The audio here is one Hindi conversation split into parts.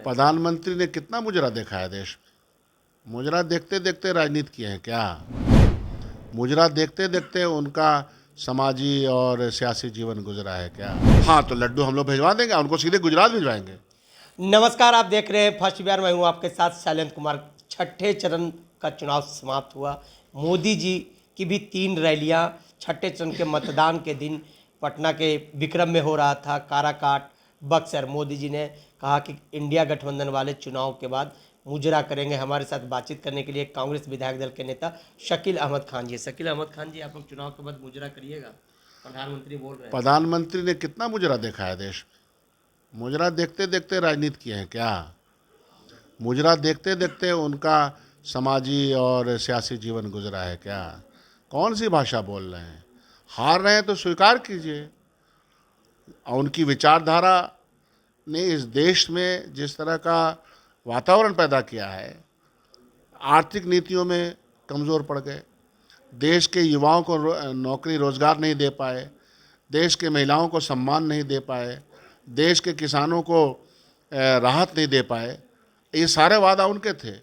प्रधानमंत्री ने कितना मुजरा देखा है देश में। मुजरा देखते देखते राजनीति किए हैं क्या? मुजरा देखते देखते उनका समाजी और सियासी जीवन गुजरा है क्या? हाँ, तो लड्डू हम लोग भिजवा देंगे, उनको सीधे गुजरात भिजवाएंगे। नमस्कार, आप देख रहे हैं फर्स्ट बिहार। मैं हूं आपके साथ शैलेंद्र कुमार। छठे चरण का चुनाव समाप्त हुआ। मोदी जी की भी 3 रैलियां छठे चरण के मतदान के दिन पटना के विक्रम में हो रहा था। काराकाट, बक्सर। मोदी जी ने कहा कि इंडिया गठबंधन वाले चुनाव के बाद मुजरा करेंगे। हमारे साथ बातचीत करने के लिए कांग्रेस विधायक दल के नेता शकील अहमद खान जी। शकील अहमद खान जी, आप लोग चुनाव के बाद मुजरा करिएगा, प्रधानमंत्री बोल रहे हैं। प्रधानमंत्री ने कितना मुजरा देखा है देश में। मुजरा देखते देखते राजनीति किए हैं क्या? मुजरा देखते देखते उनका समाजी और सियासी जीवन गुजरा है क्या? कौन सी भाषा बोल रहे हैं? हार रहे हैं तो स्वीकार कीजिए। उनकी विचारधारा ने इस देश में जिस तरह का वातावरण पैदा किया है, आर्थिक नीतियों में कमज़ोर पड़ गए, देश के युवाओं को नौकरी रोज़गार नहीं दे पाए, देश के महिलाओं को सम्मान नहीं दे पाए, देश के किसानों को राहत नहीं दे पाए। ये सारे वादा उनके थे।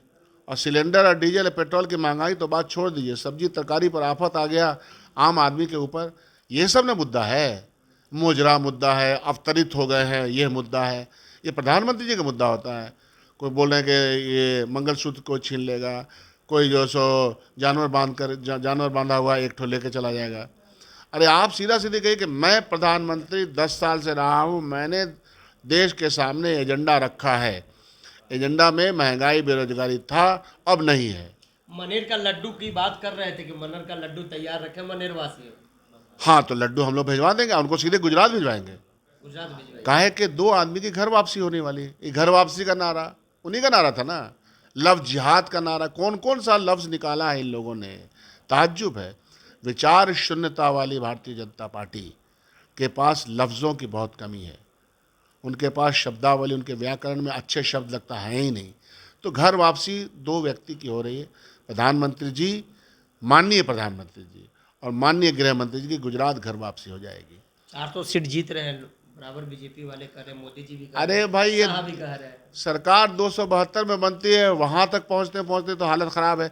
और सिलेंडर और डीजल और पेट्रोल की महंगाई तो बात छोड़ दीजिए, सब्जी तरकारी पर आफत आ गया आम आदमी के ऊपर। ये सब ना मुद्दा है। मुजरा मुद्दा है, अवतरित हो गए हैं, ये मुद्दा है। ये प्रधानमंत्री जी का मुद्दा होता है। कोई बोल रहे हैं कि ये मंगलसूत्र को छीन लेगा, कोई जो सो जानवर बांधा हुआ एक ठो लेके चला जाएगा। अरे आप सीधा सीधी कहिए कि मैं प्रधानमंत्री 10 साल से रहा हूँ, मैंने देश के सामने एजेंडा रखा है। एजेंडा में महंगाई बेरोजगारी था, अब नहीं है। मनेर का लड्डू की बात कर रहे थे कि मनेर का लड्डू तैयार रखे मनेर वासी। हाँ, तो लड्डू हम लोग भिजवा देंगे, उनको सीधे गुजरात भिजवाएंगे। गुजरात भिजवाइए। काहे कि 2 आदमी की घर वापसी होने वाली है। ये घर वापसी का नारा उन्हीं का नारा था ना। लफ्ज़ जिहाद का नारा कौन कौन सा लफ्ज़ निकाला है इन लोगों ने। ताज्जुब है। विचार शून्यता वाली भारतीय जनता पार्टी के पास लफ्ज़ों की बहुत कमी है। उनके पास शब्दावली, उनके व्याकरण में अच्छे शब्द लगता है ही नहीं। तो घर वापसी 2 व्यक्ति की हो रही है। प्रधानमंत्री जी, माननीय प्रधानमंत्री जी और माननीय गृह मंत्री जी की गुजरात घर वापसी हो जाएगी। 400 सीट जीत रहे हैं बराबर। बीजेपी वाले कह रहे हैं, मोदी जी भी कह अरे रहे हैं, भाई, ये शाह भी कह रहे हैं। सरकार 272 में बनती है, वहाँ तक पहुँचते पहुँचते तो हालत ख़राब है।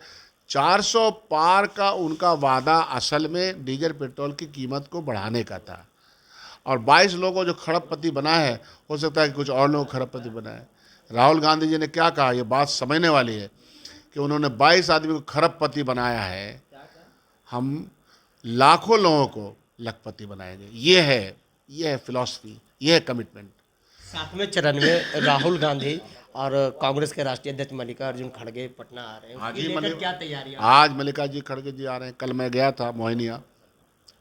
400 पार का उनका वादा असल में डीजल पेट्रोल की कीमत को बढ़ाने का था। और 22 लोगों को जो खरबपति बना है, हो सकता है कि कुछ और लोग खरबपति बनाए। राहुल गांधी जी ने क्या कहा, ये बात समझने वाली है कि उन्होंने 22 आदमी को खरबपति बनाया है, हम लाखों लोगों को लखपति बनाएंगे। ये है फिलॉसफी, ये है कमिटमेंट। 7वें चरण में राहुल गांधी और कांग्रेस के राष्ट्रीय अध्यक्ष मल्लिकार्जुन खड़गे पटना आ रहे हैं। आज उसकी ही लेकर क्या तैयारियां? आज मल्लिका जी खड़गे जी आ रहे हैं। कल मैं गया था मोहिनिया,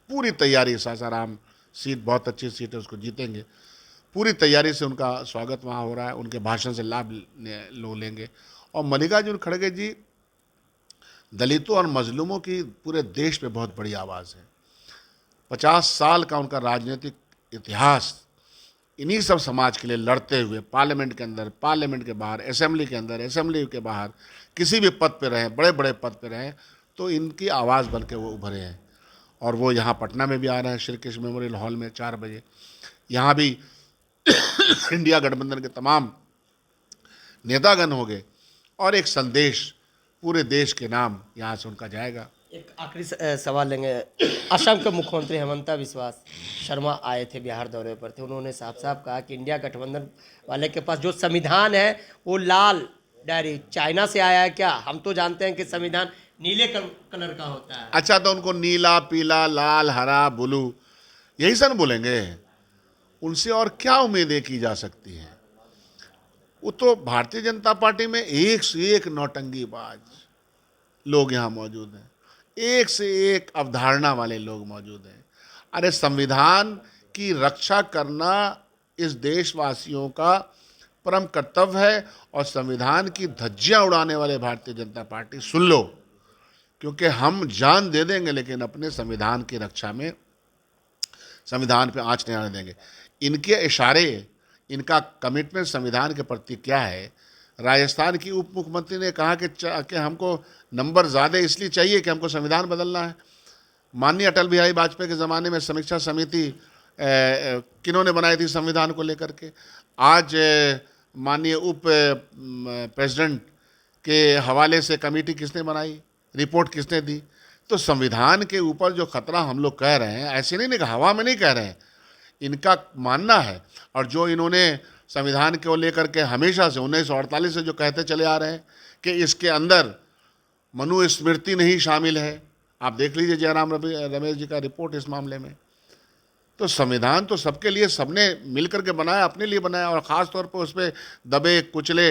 पूरी तैयारी। सासाराम सीट बहुत अच्छी सीट है, उसको जीतेंगे। पूरी तैयारी से उनका स्वागत वहाँ हो रहा है, उनके भाषण से लाभ लोग लेंगे। और मल्लिकार्जुन खड़गे जी दलितों और मजलूमों की पूरे देश में बहुत बड़ी आवाज़ है। 50 साल का उनका राजनीतिक इतिहास इन्हीं सब समाज के लिए लड़ते हुए, पार्लियामेंट के अंदर, पार्लियामेंट के बाहर, असेंबली के अंदर, असेंबली के बाहर, किसी भी पद पे रहें, बड़े बड़े पद पे रहें, तो इनकी आवाज़ बन के वो उभरे हैं। और वो यहाँ पटना में भी आ रहे हैं, श्री कृष्ण मेमोरियल हॉल में 4 बजे। यहाँ भी इंडिया गठबंधन के तमाम नेतागण हो गए और एक संदेश पूरे देश के नाम यहाँ से उनका जाएगा। एक आखिरी सवाल लेंगे। असम के मुख्यमंत्री हेमंता बिस्वा शर्मा आए थे, बिहार दौरे पर थे। उन्होंने साफ साफ कहा कि इंडिया गठबंधन वाले के पास जो संविधान है वो लाल डायरी चाइना से आया है। क्या हम तो जानते हैं कि संविधान नीले कलर का होता है। अच्छा, तो उनको नीला, पीला, लाल, हरा, ब्लू यही सब बोलेंगे? उनसे और क्या उम्मीदें की जा सकती हैं? वो तो भारतीय जनता पार्टी में एक से एक नौटंकीबाज लोग यहाँ मौजूद हैं, एक से एक अवधारणा वाले लोग मौजूद हैं। अरे संविधान की रक्षा करना इस देशवासियों का परम कर्तव्य है। और संविधान की धज्जियां उड़ाने वाले भारतीय जनता पार्टी, सुन लो, क्योंकि हम जान दे देंगे लेकिन अपने संविधान की रक्षा में संविधान पे आंच नहीं आने देंगे। इनके इशारे, इनका कमिटमेंट संविधान के प्रति क्या है। राजस्थान की उप मुख्यमंत्री ने कहा कि हमको नंबर ज़्यादा इसलिए चाहिए कि हमको संविधान बदलना है। माननीय अटल बिहारी वाजपेयी के ज़माने में समीक्षा समिति किन्होंने बनाई थी संविधान को लेकर के। आज माननीय उप प्रेसिडेंट के हवाले से कमेटी किसने बनाई, रिपोर्ट किसने दी? तो संविधान के ऊपर जो खतरा हम लोग कह रहे हैं, ऐसे नहीं कि हवा में नहीं कह रहे हैं, इनका मानना है। और जो इन्होंने संविधान को लेकर के हमेशा से 1948 से जो कहते चले आ रहे हैं कि इसके अंदर मनुस्मृति नहीं शामिल है, आप देख लीजिए जयराम रमेश जी का रिपोर्ट इस मामले में। तो संविधान तो सबके लिए, सबने मिलकर के बनाया, अपने लिए बनाया, और ख़ास तौर पर उस पर दबे कुचले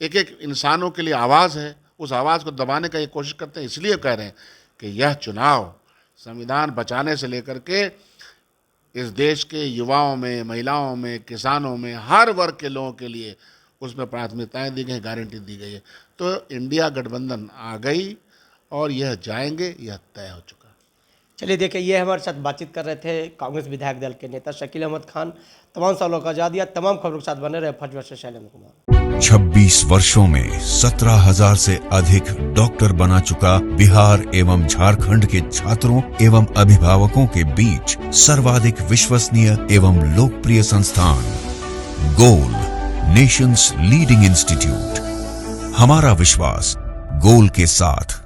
एक एक इंसानों के लिए आवाज़ है, उस आवाज़ को दबाने का ये कोशिश करते हैं। इसलिए कह रहे हैं कि यह चुनाव संविधान बचाने से लेकर के इस देश के युवाओं में, महिलाओं में, किसानों में, हर वर्ग के लोगों के लिए उसमें प्राथमिकताएं दी गई, गारंटी दी गई है। तो इंडिया गठबंधन आ गई और यह जाएंगे, यह तय हो चुका। चलिए देखिए, ये हमारे साथ बातचीत कर रहे थे कांग्रेस विधायक दल के नेता शकील अहमद खान। तमाम सवालों का जवाब दिया। तमाम खबरों के साथ बने रहे फर्स्ट वर्ष शैलेंद्र कुमार। 26 वर्षों में 17,000 से अधिक डॉक्टर बना चुका बिहार एवं झारखंड के छात्रों एवं अभिभावकों के बीच सर्वाधिक विश्वसनीय एवं लोकप्रिय संस्थान गोल, नेशंस लीडिंग इंस्टीट्यूट। हमारा विश्वास गोल के साथ।